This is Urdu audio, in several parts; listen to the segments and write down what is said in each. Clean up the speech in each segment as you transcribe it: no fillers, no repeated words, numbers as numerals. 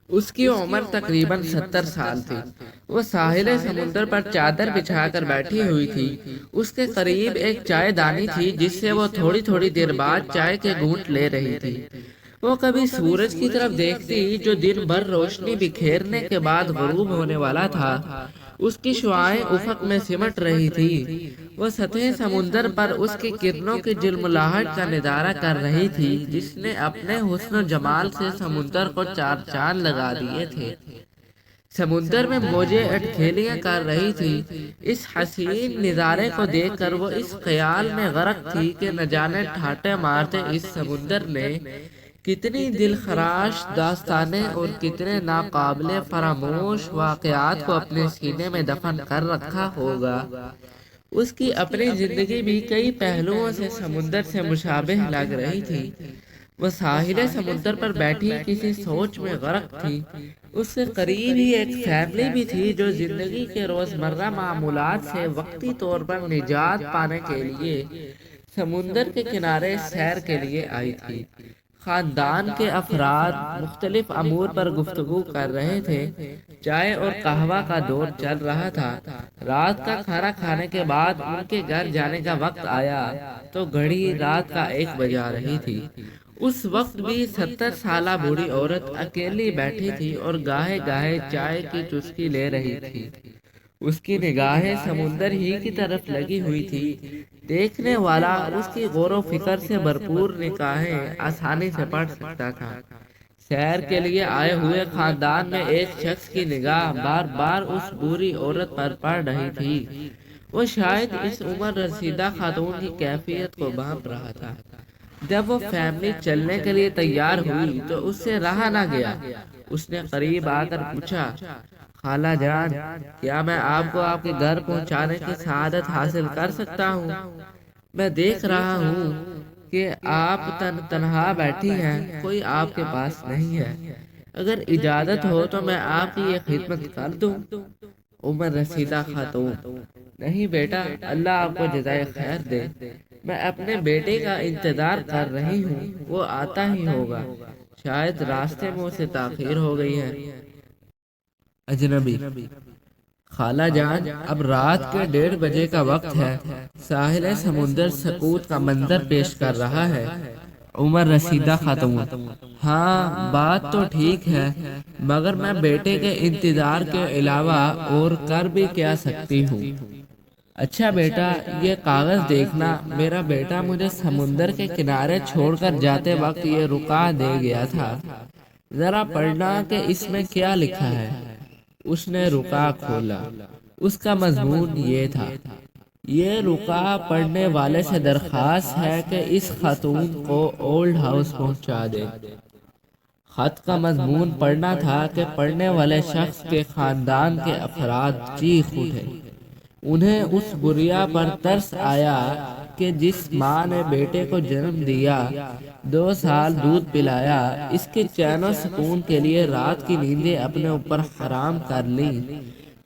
اس کی عمر تقریباً 70 سال تھی۔ وہ ساحل سمندر پر چادر بچھا کر بیٹھی ہوئی تھی۔ اس کے قریب ایک چائے دانی تھی جس سے وہ تھوڑی تھوڑی دیر بعد چائے کے گھونٹ لے رہی تھی۔ وہ کبھی سورج کی طرف دیکھتی جو دن بھر روشنی بکھیرنے کے بعد غروب ہونے والا تھا۔ اس کی شعاعیں افق میں سمٹ رہی تھی۔ وہ سطح سمندر پر اس کی کرنوں کی جلملاہٹ کا نظارہ کر رہی تھی جس نے اپنے حسن و جمال سے سمندر کو چار چاند لگا دیے تھے۔ سمندر میں موجیں اٹکھیلیاں کر رہی تھی۔ اس حسین نظارے کو دیکھ کر وہ اس خیال میں غرق تھی کہ نہ جانے ٹھاٹے مارتے اس سمندر نے کتنی دل خراش داستانیں اور کتنے ناقابل فراموش واقعات کو اپنے سینے میں دفن کر رکھا ہوگا۔ اس کی اپنی زندگی بھی کئی پہلوؤں سے سمندر سے مشابہ لگ رہی تھی۔ وہ ساحل سمندر پر بیٹھی کسی سوچ میں غرق تھی۔ اس سے قریب ہی ایک فیملی بھی تھی جو زندگی کے روزمرہ معمولات سے وقتی طور پر نجات پانے کے لیے سمندر کے کنارے سیر کے لیے آئی تھی۔ خاندان کے افراد مختلف امور پر گفتگو کر رہے تھے۔ چائے اور قہوہ کا دور چل رہا تھا۔ رات کا کھانا کھانے کے بعد ان کے گھر جانے کا وقت آیا تو گھڑی رات کا 1 بجا رہی تھی۔ اس وقت بھی 70 سالہ بوڑھی عورت اکیلی بیٹھی تھی اور گاہے گاہے چائے کی چسکی لے رہی تھی۔ اس کی نگاہیں سمندر ہی کی طرف لگی ہوئی تھی۔ دیکھنے والا اس کی غور و فکر سے بھرپور نگاہیں آسانی سے پڑھ سکتا تھا۔ سیر کے لیے آئے ہوئے خاندان میں ایک شخص کی نگاہ بار بار اس بوڑھی عورت پر پڑ رہی تھی۔ وہ شاید اس عمر رسیدہ خاتون کی کیفیت کو بھانپ رہا تھا۔ جب وہ فیملی چلنے کے لیے تیار ہوئی تو اس سے رہا نہ گیا۔ اس نے قریب آ کر پوچھا، خالہ جان، کیا میں آپ کو آپ کے گھر پہنچانے کی سعادت حاصل کر سکتا ہوں؟ میں دیکھ رہا ہوں کہ آپ تنہا بیٹھی ہیں، کوئی آپ کے پاس نہیں ہے۔ اگر اجازت ہو تو میں آپ کی یہ خدمت کر دوں۔ عمر رسیدہ خاتون: نہیں بیٹا، اللہ آپ کو جزائے خیر دے۔ میں اپنے بیٹے کا انتظار کر رہی ہوں، وہ آتا ہی ہوگا، شاید راستے میں اسے تاخیر ہو گئی ہے۔ اجنبی: خالہ جان، اب رات کے 1:30 بجے کا وقت ہے۔ ساحل سمندر سکوت کا منظر پیش کر رہا ہے۔ عمر رسیدہ خاتون: ہاں بات تو ٹھیک ہے، مگر میں بیٹے کے انتظار کے علاوہ اور کر بھی کیا سکتی ہوں؟ اچھا بیٹا، یہ کاغذ دیکھنا، میرا بیٹا مجھے سمندر کے کنارے چھوڑ کر جاتے وقت یہ رکا دے گیا تھا، ذرا پڑھنا کہ اس میں کیا لکھا ہے۔ اس نے رکا کھولا۔ اس کا مضمون یہ تھا: یہ رکا پڑھنے والے سے درخواست ہے کہ اس خاتون کو اولڈ ہاؤس پہنچا دے۔ خط کا مضمون پڑھنا تھا کہ پڑھنے والے شخص کے خاندان کے افراد چیخ اٹھے۔ انہیں اس گڑیا پر ترس آیا کہ جس ماں نے بیٹے کو جنم دیا، 2 سال دودھ پلایا، اس کے چین و سکون کے لیے رات کی نیندیں اپنے اوپر حرام کر لیں،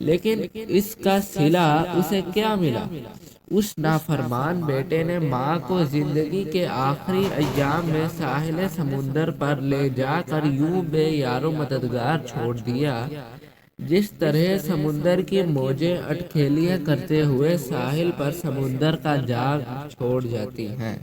لیکن اس کا صلہ اسے کیا ملا؟ اس نافرمان بیٹے نے ماں کو زندگی کے آخری ایام میں ساحل سمندر پر لے جا کر یوں بے یار و مددگار چھوڑ دیا، جس طرح سمندر کی موجیں اٹکھیلیاں کرتے ہوئے ساحل پر سمندر کا جال چھوڑ جاتی ہیں۔